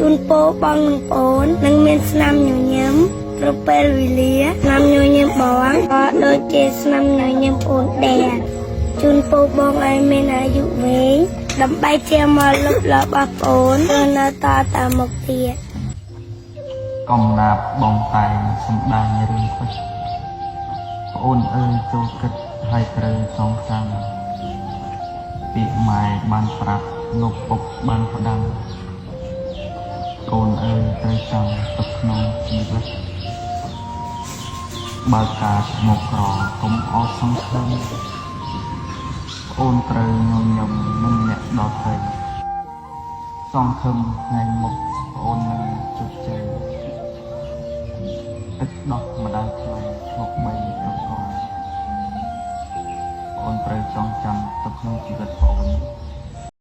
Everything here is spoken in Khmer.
ជួនពោបងនឹងប្អូននឹងមានស្នាមញញឹមគ្រប់ពេលវេលាស្នាមញញឹមបងក៏ដូចជាស្នាមញញឹមប្អូនដែរជួនពោបងឲ្យមានអាយុវែងដើម្បីជាមរតករបស់ប្អូននៅតទៅមុខទៀតកំណាប់បងតែងសម្ដែងរឿងពិតប្អូនអើយចូលគិតឲ្យត្រូវសងសាំពាក្យម៉ែបានប្រាប់លោកពុកបានផ្ដាំកូនអើយត្រូវចង់ទឹកក្នុងជីវិតបើកើតមកក្រកុំអត់សង្ឃឹមប្អូនត្រូវញញឹមនឹងអ្នកដទៃសង្ឃឹមថ្ងៃមុខប្អូននឹងជោគជ័យទឹកដោះម្ដាយថ្លៃមកបីប្រកបប្អូនត្រូវចងចាំទឹកក្នុងជីវិតប្អូន